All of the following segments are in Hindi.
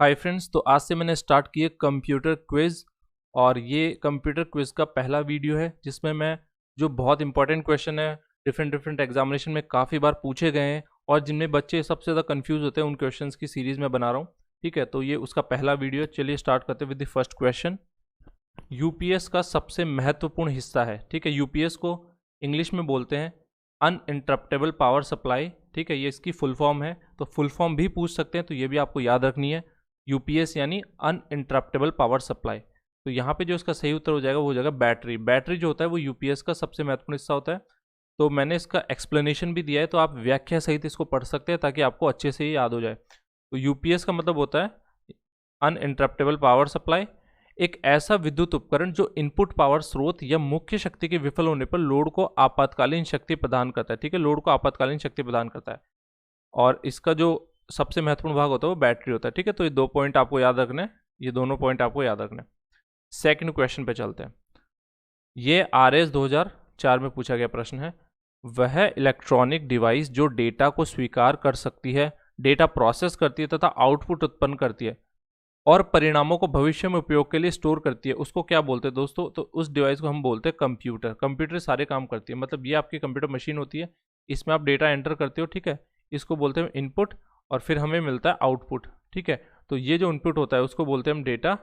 हाय फ्रेंड्स, तो आज से मैंने स्टार्ट किए कंप्यूटर क्विज। और ये कंप्यूटर क्विज का पहला वीडियो है जिसमें मैं जो बहुत इंपॉर्टेंट क्वेश्चन है डिफरेंट डिफरेंट एग्जामिनेशन में काफ़ी बार पूछे गए हैं और जिनमें बच्चे सबसे ज़्यादा कंफ्यूज होते हैं उन क्वेश्चंस की सीरीज़ में बना रहा हूँ। ठीक है, तो ये उसका पहला वीडियो है। चलिए स्टार्ट करते हैं with the first question. UPS का सबसे महत्वपूर्ण हिस्सा है। ठीक है, यूपीएस को इंग्लिश में बोलते हैं अनइंटरप्टेबल पावर सप्लाई। ठीक है, ये इसकी फुल फॉर्म है, तो फुल फॉर्म भी पूछ सकते हैं, तो ये भी आपको याद रखनी है। यूपीएस यानी अनइंटरप्टेबल पावर सप्लाई। तो यहाँ पे जो इसका सही उत्तर हो जाएगा वो हो जाएगा बैटरी। बैटरी जो होता है वो यूपीएस का सबसे महत्वपूर्ण हिस्सा होता है। तो मैंने इसका एक्सप्लेनेशन भी दिया है, तो आप व्याख्या सहित इसको पढ़ सकते हैं ताकि आपको अच्छे से ही याद हो जाए। तो यूपीएस का मतलब होता है अनइंटरप्टेबल पावर सप्लाई, एक ऐसा विद्युत उपकरण जो इनपुट पावर स्रोत या मुख्य शक्ति के विफल होने पर लोड को आपातकालीन शक्ति प्रदान करता है। ठीक है, लोड को आपातकालीन शक्ति प्रदान करता है। और इसका जो सबसे महत्वपूर्ण भाग होता है वो बैटरी होता है। ठीक है, तो ये 2 पॉइंट आपको याद रखने, ये दोनों पॉइंट आपको याद रखने। सेकंड क्वेश्चन पे चलते हैं। ये आरएस 2004 में पूछा गया प्रश्न है। वह इलेक्ट्रॉनिक डिवाइस जो डेटा को स्वीकार कर सकती है, डेटा प्रोसेस करती है तथा आउटपुट उत्पन्न करती है और परिणामों को भविष्य में उपयोग के लिए स्टोर करती है, उसको क्या बोलते हैं दोस्तों? तो उस डिवाइस को हम बोलते हैं कंप्यूटर। कंप्यूटर सारे काम करती है, मतलब ये आपकी कंप्यूटर मशीन होती है, इसमें आप डेटा एंटर करते हो। ठीक है, इसको बोलते हैं इनपुट और फिर हमें मिलता है आउटपुट। ठीक है, तो ये जो इनपुट होता है उसको बोलते हैं हम डेटा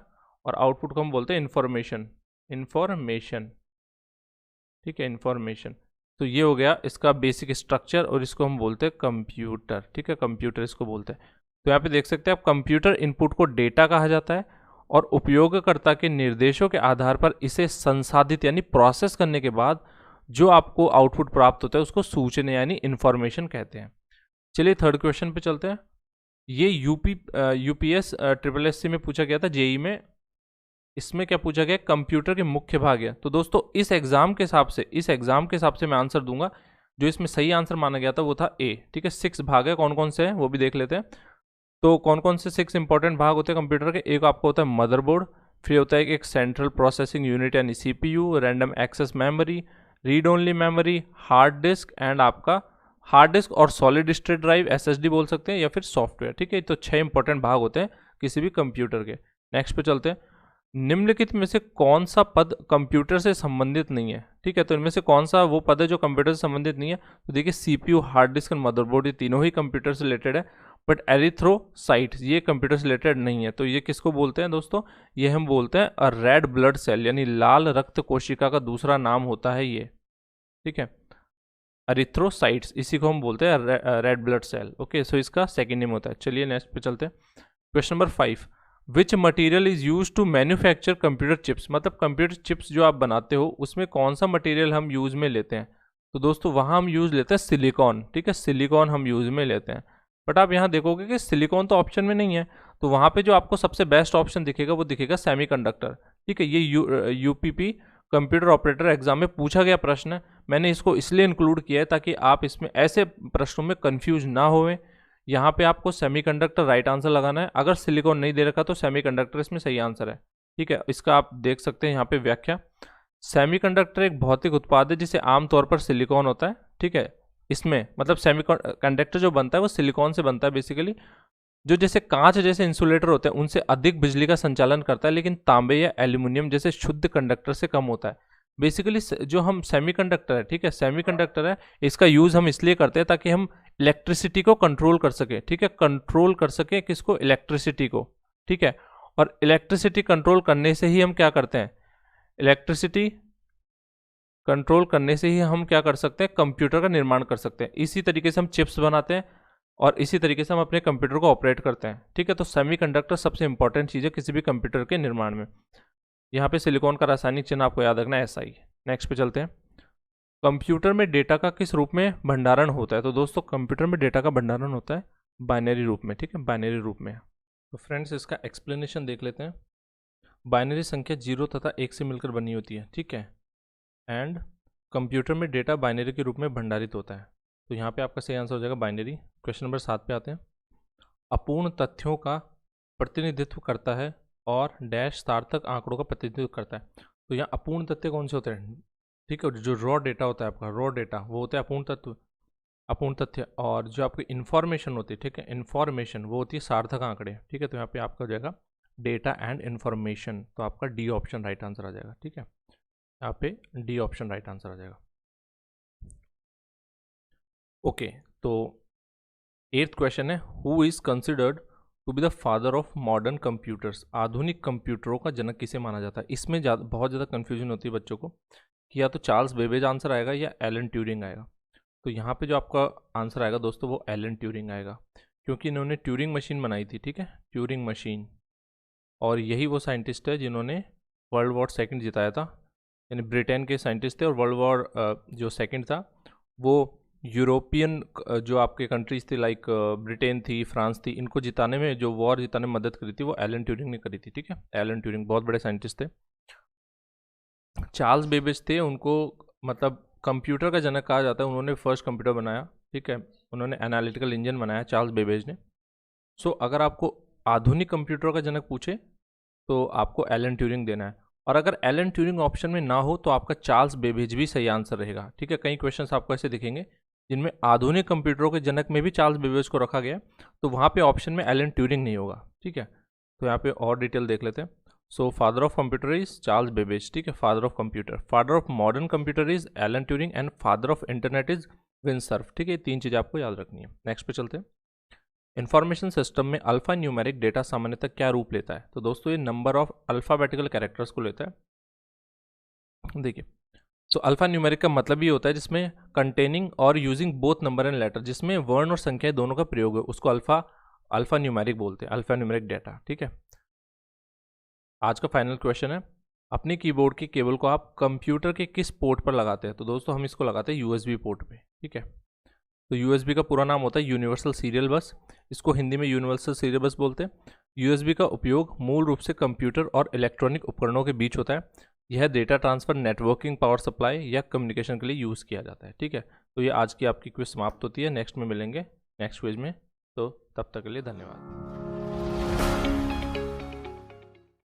और आउटपुट को हम बोलते हैं इंफॉर्मेशन। इंफॉर्मेशन, ठीक है, इंफॉर्मेशन। तो ये हो गया इसका बेसिक स्ट्रक्चर और इसको हम बोलते हैं कंप्यूटर। ठीक है, कंप्यूटर इसको बोलते हैं। तो यहाँ पे देख सकते हैं आप, कंप्यूटर इनपुट को डेटा कहा जाता है और उपयोगकर्ता के निर्देशों के आधार पर इसे संसाधित यानी प्रोसेस करने के बाद जो आपको आउटपुट प्राप्त होता है उसको सूचना यानी इंफॉर्मेशन कहते हैं। चलिए थर्ड क्वेश्चन पे चलते हैं। ये यूपीएस ट्रिपल एस सी में पूछा गया था, जेई में। इसमें क्या पूछा गया? कंप्यूटर के मुख्य भाग है। तो दोस्तों इस एग्जाम के हिसाब से मैं आंसर दूंगा। जो इसमें सही आंसर माना गया था वो था ए। ठीक है, 6 भाग है, कौन कौन से हैं वो भी देख लेते हैं। तो कौन कौन से 6 इंपॉर्टेंट भाग होते हैं कंप्यूटर के? एक आपको होता है मदरबोर्ड, फिर होता है एक सेंट्रल प्रोसेसिंग यूनिट यानी CPU, random access memory, read only memory, hard disk and आपका हार्ड डिस्क और सॉलिड स्टेट ड्राइव एसएसडी बोल सकते हैं, या फिर सॉफ्टवेयर। ठीक है, तो 6 इंपॉर्टेंट भाग होते हैं किसी भी कंप्यूटर के। नेक्स्ट पे चलते हैं। निम्नलिखित में से कौन सा पद कंप्यूटर से संबंधित नहीं है? ठीक है, तो इनमें से कौन सा वो पद है जो कंप्यूटर से संबंधित नहीं है? तो देखिए सीपीयू, हार्ड डिस्क और मदरबोर्ड ये तीनों ही कंप्यूटर से रिलेटेड है, बट एरिथ्रोसाइट ये कंप्यूटर से रिलेटेड नहीं है। तो ये किसको बोलते हैं दोस्तों? ये हम बोलते हैं रेड ब्लड सेल, यानी लाल रक्त कोशिका का दूसरा नाम होता है ये। ठीक है, एरिथ्रोसाइट्स, इसी को हम बोलते हैं रेड ब्लड सेल। ओके, सो इसका सेकेंड नेम होता है। चलिए नेक्स्ट पे चलते हैं। Question number 5। Which material is use to manufacture computer chips? मतलब कंप्यूटर चिप्स जो आप बनाते हो उसमें कौन सा मटेरियल हम यूज में लेते हैं? तो दोस्तों वहाँ हम यूज लेते हैं सिलिकॉन। ठीक है, सिलिकॉन हम यूज में लेते हैं। बट आप यहाँ देखोगे कि सिलिकॉन तो ऑप्शन में नहीं है, तो वहाँ पे जो आपको सबसे बेस्ट ऑप्शन दिखेगा वो दिखेगा सेमीकंडक्टर। ठीक है, ये यूपीपी कंप्यूटर ऑपरेटर एग्जाम में पूछा गया प्रश्न है। मैंने इसको इसलिए इंक्लूड किया है ताकि आप इसमें ऐसे प्रश्नों में कंफ्यूज ना होवें। यहाँ पे आपको सेमीकंडक्टर राइट आंसर लगाना है। अगर सिलिकॉन नहीं दे रखा तो सेमीकंडक्टर इसमें सही आंसर है। ठीक है, इसका आप देख सकते हैं यहाँ पे व्याख्या। सेमीकंडक्टर एक भौतिक उत्पाद है जिसे आमतौर पर सिलिकॉन होता है। ठीक है, इसमें मतलब सेमीकंडक्टर जो बनता है वो सिलिकॉन से बनता है बेसिकली, जो जैसे कांच जैसे इंसुलेटर होते हैं उनसे अधिक बिजली का संचालन करता है, लेकिन तांबे या एल्यूमिनियम जैसे शुद्ध कंडक्टर से कम होता है। बेसिकली जो हम सेमीकंडक्टर है, ठीक है, सेमीकंडक्टर है, इसका यूज हम इसलिए करते हैं ताकि हम इलेक्ट्रिसिटी को कंट्रोल कर सके। ठीक है, कंट्रोल कर सके किसको? इलेक्ट्रिसिटी को। ठीक है, और इलेक्ट्रिसिटी कंट्रोल करने से ही हम क्या करते हैं? इलेक्ट्रिसिटी कंट्रोल करने से ही हम क्या कर सकते हैं? कंप्यूटर का निर्माण कर सकते हैं। इसी तरीके से हम चिप्स बनाते हैं और इसी तरीके से हम अपने कंप्यूटर को ऑपरेट करते हैं। ठीक है, तो सेमीकंडक्टर सबसे इंपॉर्टेंट चीज़ है किसी भी कंप्यूटर के निर्माण में। यहाँ पे सिलिकॉन का रासायनिक चिन्ह आपको याद रखना है, SI। नेक्स्ट पे चलते हैं। कंप्यूटर में डेटा का किस रूप में भंडारण होता है? तो दोस्तों कंप्यूटर में डेटा का भंडारण होता है बाइनरी रूप में। ठीक है, बाइनरी रूप में। तो फ्रेंड्स इसका एक्सप्लेनेशन देख लेते हैं। बाइनरी संख्या 0 तथा 1 से मिलकर बनी होती है। ठीक है, एंड कंप्यूटर में डेटा बाइनरी के रूप में भंडारित होता है। तो यहाँ पे आपका सही आंसर हो जाएगा बाइनरी। क्वेश्चन नंबर 7 पे आते हैं। अपूर्ण तथ्यों का प्रतिनिधित्व करता है और डैश सार्थक आंकड़ों का प्रतिनिधित्व करता है। तो यहाँ अपूर्ण तथ्य कौन से होते हैं? ठीक है, जो रॉ डेटा होता है आपका, रॉ डेटा वो होता है अपूर्ण तत्व। अपूर्ण तथ्य, और जो आपकी इन्फॉर्मेशन होती है, ठीक है, इन्फॉर्मेशन वो होती है सार्थक आंकड़े, ठीक है। तो यहाँ पे आपका हो जाएगा डेटा एंड इन्फॉर्मेशन, तो आपका डी ऑप्शन राइट आंसर आ जाएगा, ठीक है। यहाँ पे डी ऑप्शन राइट आंसर आ जाएगा। ओके, तो 8th क्वेश्चन है, who is considered to be the father of modern computers. आधुनिक कंप्यूटरों का जनक किसे माना जाता है। इसमें बहुत ज़्यादा कन्फ्यूजन होती है बच्चों को कि या तो चार्ल्स बेबेज आंसर आएगा या एलन ट्यूरिंग आएगा। तो यहाँ पे जो आपका आंसर आएगा दोस्तों वो एलन ट्यूरिंग आएगा, क्योंकि इन्होंने ट्यूरिंग मशीन बनाई थी, ठीक है, ट्यूरिंग मशीन। और यही वो साइंटिस्ट है जिन्होंने वर्ल्ड वॉर सेकंड जिताया था, यानी ब्रिटेन के साइंटिस्ट थे। और वर्ल्ड वॉर जो सेकंड था वो यूरोपियन जो आपके कंट्रीज थी, लाइक ब्रिटेन थी, फ्रांस थी, इनको जिताने में, जो वॉर जिताने में मदद करी थी वो एलन ट्यूरिंग ने करी थी, ठीक है। एलन ट्यूरिंग बहुत बड़े साइंटिस्ट थे। चार्ल्स बेबेज थे, उनको मतलब कंप्यूटर का जनक कहा जाता है, उन्होंने फर्स्ट कंप्यूटर बनाया, ठीक है, उन्होंने एनालिटिकल इंजन बनाया, चार्ल्स बेबेज ने। सो अगर आपको आधुनिक कंप्यूटर का जनक पूछे तो आपको एलन ट्यूरिंग देना है, और अगर एलन ट्यूरिंग ऑप्शन में ना हो तो आपका चार्ल्स बेबेज भी सही आंसर रहेगा, ठीक है। कई क्वेश्चंस आपको ऐसे दिखेंगे जिनमें आधुनिक कंप्यूटरों के जनक में भी चार्ल्स बेबेज को रखा गया, तो वहाँ पे ऑप्शन में एलन ट्यूरिंग नहीं होगा, ठीक है। तो यहाँ पे और डिटेल देख लेते हैं। So father of computer is Charles Babbage, ठीक है, father of computer. Father of modern computer is Alan Turing, and father of internet is Vint Cerf, ठीक है। ये 3 चीज़ें आपको याद रखनी है। नेक्स्ट पे चलते हैं। इन्फॉर्मेशन सिस्टम में अल्फा न्यूमेरिक डेटा सामान्यतः क्या रूप लेता है। तो दोस्तों ये नंबर ऑफ अल्फाबेटिकल कैरेक्टर्स को लेता है। देखिए, तो अल्फा न्यूमेरिक का मतलब ये होता है जिसमें कंटेनिंग और using both number and later, जिसमें वर्ण और संख्या दोनों का प्रयोग है, उसको अल्फा न्यूमेरिक बोलते हैं, अल्फा न्यूमेरिक डेटा, ठीक है। आज का फाइनल क्वेश्चन है, अपने कीबोर्ड के केबल को आप कंप्यूटर के किस पोर्ट पर लगाते हैं। तो दोस्तों हम इसको लगाते हैं यूएसबी पोर्ट पे, ठीक है। तो यूएसबी का पूरा नाम होता है यूनिवर्सल सीरियल बस, इसको हिंदी में यूनिवर्सल सीरियल बस बोलते हैं। यूएसबी का उपयोग मूल रूप से कंप्यूटर और इलेक्ट्रॉनिक उपकरणों के बीच होता है। यह data transfer, networking, power supply या कम्युनिकेशन के लिए यूज़ किया जाता है, ठीक है। तो ये आज की आपकी क्विज समाप्त होती है। नेक्स्ट में मिलेंगे नेक्स्ट क्विज में, तो तब तक के लिए धन्यवाद।